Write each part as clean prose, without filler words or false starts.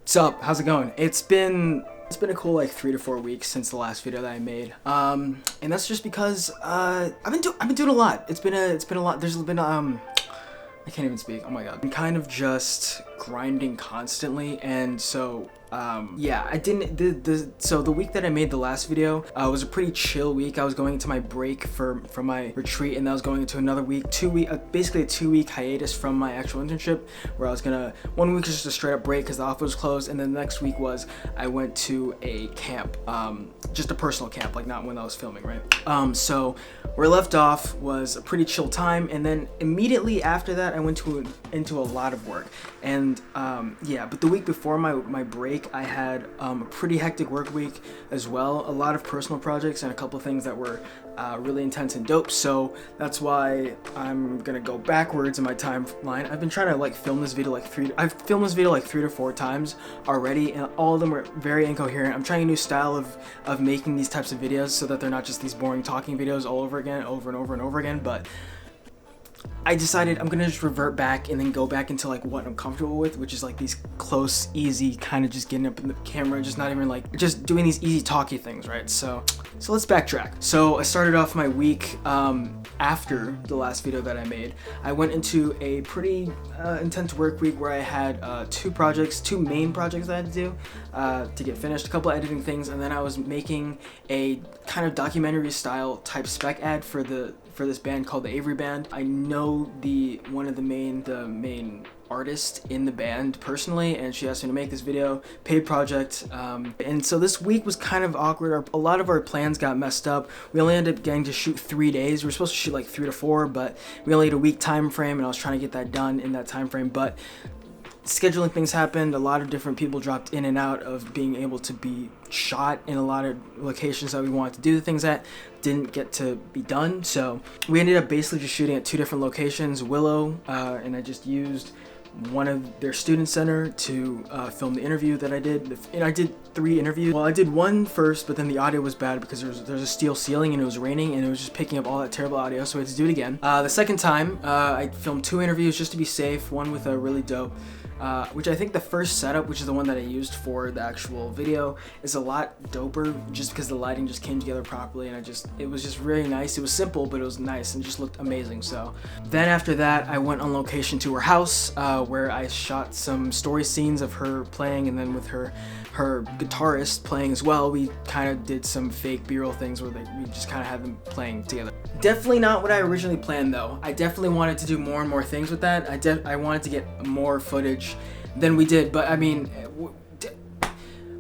What's up? How's it going? It's been a cool like 3 to 4 weeks since the last video that I made. And that's just because I've been doing a lot. It's been a lot. There's been I can't even speak. Oh my god. I'm kind of just grinding constantly, and so yeah, I didn't so the week that I made the last video was a pretty chill week. I was going into my break from my retreat, and I was going into another week, basically a 2-week hiatus from my actual internship, where I was gonna, 1 week was just a straight up break because the office was closed, and then the next week was I went to a camp, just a personal camp, like not when I was filming, right? So where I left off was a pretty chill time, and then immediately after that I went into a lot of work. And yeah, but the week before my break, I had a pretty hectic work week as well, a lot of personal projects and a couple of things that were really intense and dope. So that's why I'm gonna go backwards in my timeline. I've been trying to like film this video I've filmed this video like 3 to 4 times already, and all of them were very incoherent. I'm trying a new style of making these types of videos so that they're not just these boring talking videos all over again, over and over and over again, but I decided I'm gonna just revert back and then go back into like what I'm comfortable with, which is like these close, easy, kind of just getting up in the camera, just not even like, just doing these easy talky things, right? So let's backtrack. So I started off my week after the last video that I made. I went into a pretty intense work week where I had 2 main projects that I had to do to get finished, a couple of editing things, and then I was making a kind of documentary style type spec ad for this band called the Avery Band. I know one of the main artist in the band personally, and she asked me to make this video, paid project, and so this week was kind of awkward. A lot of our plans got messed up. We only ended up getting to shoot 3 days. We were supposed to shoot like 3 to 4, but we only had a week time frame, and I was trying to get that done in that time frame, but scheduling things happened. A lot of different people dropped in and out of being able to be shot in a lot of locations that we wanted to do the things at didn't get to be done. So we ended up basically just shooting at 2 different locations, Willow, and I just used one of their student center to film the interview that I did. And I did 3 interviews. Well, I did one first, but then the audio was bad because there's a steel ceiling and it was raining and it was just picking up all that terrible audio, so I had to do it again. The second time, I filmed 2 interviews just to be safe, one with a really dope, which I think the first setup, which is the one that I used for the actual video, is a lot doper just because the lighting just came together properly, and it was just really nice. It was simple, but it was nice and just looked amazing. So then after that, I went on location to her house, where I shot some story scenes of her playing, and then with her guitarist playing as well, we kind of did some fake B-roll things where we just kind of had them playing together. Definitely not what I originally planned though. I definitely wanted to do more and more things with that. I wanted to get more footage than we did, but I mean,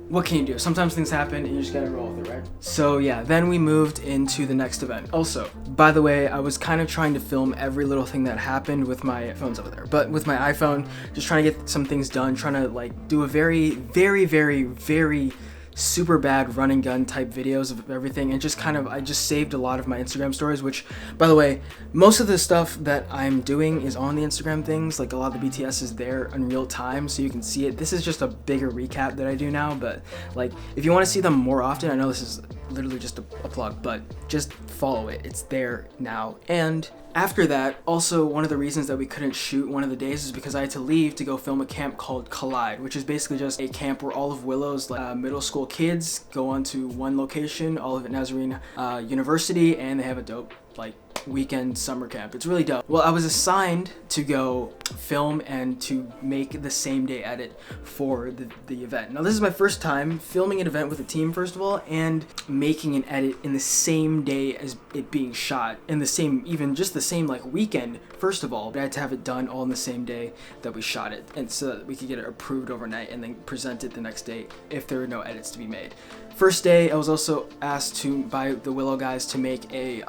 what can you do? Sometimes things happen and you just gotta roll with it, right? So yeah, then we moved into the next event. Also, by the way, I was kind of trying to film every little thing that happened with my phone's over there, but with my iPhone, just trying to get some things done, trying to like do a very, very, very, very super bad run and gun type videos of everything, and I just saved a lot of my Instagram stories, which, by the way, most of the stuff that I'm doing is on the Instagram things. Like a lot of the BTS is there in real time, so you can see it. This is just a bigger recap that I do now, but like if you want to see them more often, I know this is literally just a plug, but just follow it. It's there now. And after that, also one of the reasons that we couldn't shoot one of the days is because I had to leave to go film a camp called Collide, which is basically just a camp where all of Willow's middle school kids go onto one location, all of it Nazarene University, and they have a dope like weekend summer camp. It's really dope. Well, I was assigned to go film and to make the same day edit for the event. Now this is my first time filming an event with a team, first of all, and making an edit in the same day as it being shot, in the same, even just the same like weekend, first of all. But I had to have it done all in the same day that we shot it, and so that we could get it approved overnight and then present it the next day if there were no edits to be made. First day, I was also asked by the Willow guys to make a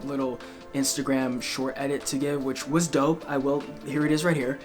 little Instagram short edit to give, which was dope. Here it is right here.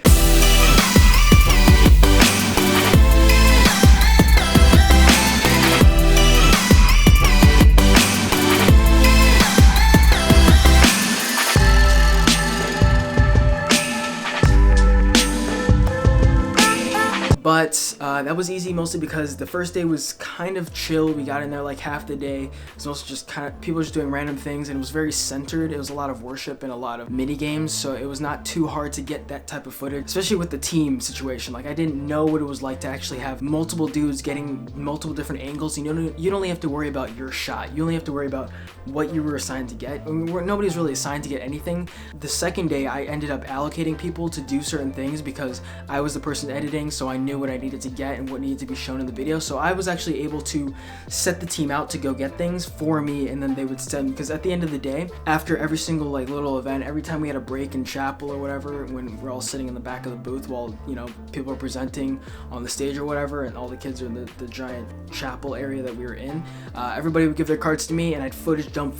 But That was easy mostly because the first day was kind of chill. We got in there like half the day. It was mostly just kind of people just doing random things, and it was very centered. It was a lot of worship and a lot of mini games, so it was not too hard to get that type of footage, especially with the team situation. Like, I didn't know what it was like to actually have multiple dudes getting multiple different angles. You don't only have to worry about your shot. You only have to worry about what you were assigned to get. I mean, nobody's really assigned to get anything. The second day, I ended up allocating people to do certain things because I was the person editing, so I knew what I needed to get and what needed to be shown in the video. So I was actually able to set the team out to go get things for me, and then they would send, because at the end of the day, after every single like little event, every time we had a break in chapel or whatever, when we're all sitting in the back of the booth while, you know, people are presenting on the stage or whatever, and all the kids are in the giant chapel area that we were in, everybody would give their cards to me, and I'd footage dump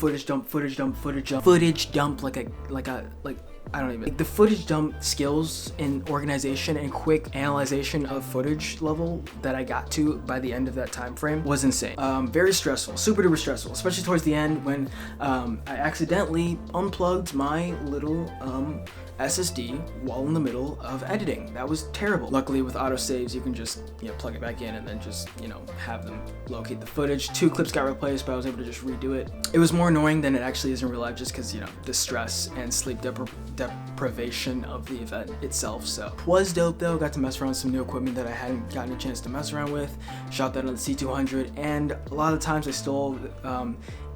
like I don't even, like, the footage dump skills in organization and quick analyzation of footage level that I got to by the end of that time frame was insane. Very stressful, super duper stressful, especially towards the end when I accidentally unplugged my little SSD while in the middle of editing. That was terrible. Luckily with autosaves, you can just, you know, plug it back in and then just, you know, have them locate the footage. 2 clips got replaced, but I was able to just redo it. It was more annoying than it actually is in real life, just because, you know, the stress and sleep deprivation of the event itself. So it was dope though. Got to mess around with some new equipment that I hadn't gotten a chance to mess around with. Shot that on the C200, and a lot of times I stole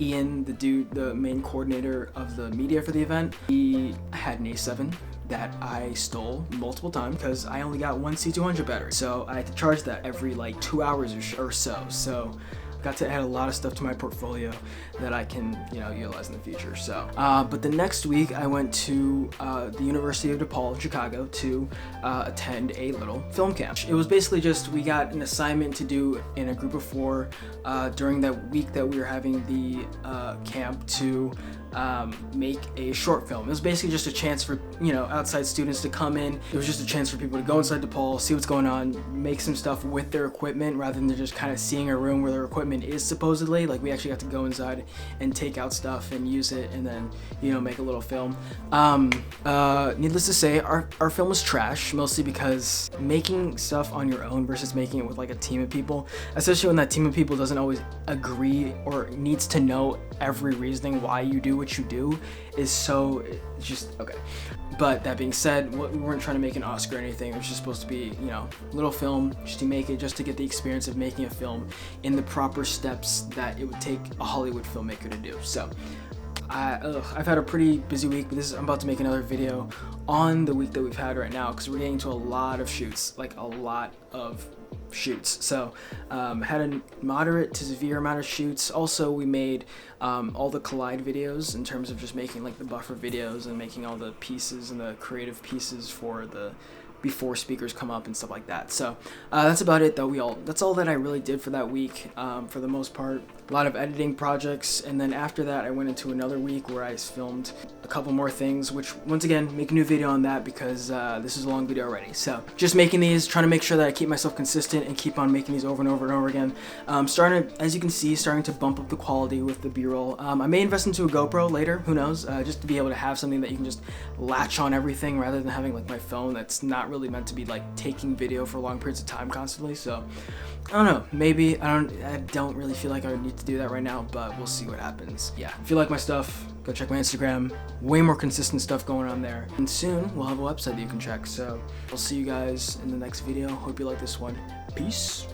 Ian, the main coordinator of the media for the event. He had an A7 that I stole multiple times because I only got one C200 battery, so I had to charge that every like 2 hours or so. So got to add a lot of stuff to my portfolio that I can, you know, utilize in the future. So, but the next week I went to the University of DePaul in Chicago to attend a little film camp. It was basically just, we got an assignment to do in a group of 4 during that week that we were having the camp to make a short film. It was basically just a chance for, you know, outside students to come in. It was just a chance for people to go inside DePaul, see what's going on, make some stuff with their equipment rather than just kind of seeing a room where their equipment is supposedly. Like, we actually got to go inside and take out stuff and use it and then, you know, make a little film. Needless to say, our film was trash, mostly because making stuff on your own versus making it with like a team of people, especially when that team of people doesn't always agree or needs to know every reasoning why you do what you do, is so just okay. But that being said, we weren't trying to make an Oscar or anything. It was just supposed to be, you know, a little film just to make it, just to get the experience of making a film in the proper steps that it would take a Hollywood filmmaker to do. So I've had a pretty busy week, but I'm about to make another video on the week that we've had right now because we're getting to a lot of shoots, like a lot of shoots. So had a moderate to severe amount of shoots. Also, we made all the collide videos in terms of just making like the buffer videos and making all the pieces and the creative pieces for the before speakers come up and stuff like that. So that's about it though. That's all that I really did for that week, for the most part. A lot of editing projects, and then after that I went into another week where I filmed a couple more things, which once again, make a new video on that because this is a long video already. So just making these, trying to make sure that I keep myself consistent and keep on making these over and over and over again. Starting to, as you can see, starting to bump up the quality with the B-roll. I may invest into a GoPro later, who knows, just to be able to have something that you can just latch on everything rather than having like my phone that's not really meant to be like taking video for long periods of time constantly. So I don't know, maybe I don't really feel like I would need to do that right now, but we'll see what happens. Yeah, if you like my stuff, go check my Instagram. Way more consistent stuff going on there, and soon we'll have a website that you can check. So I'll see you guys in the next video. Hope you like this one. Peace.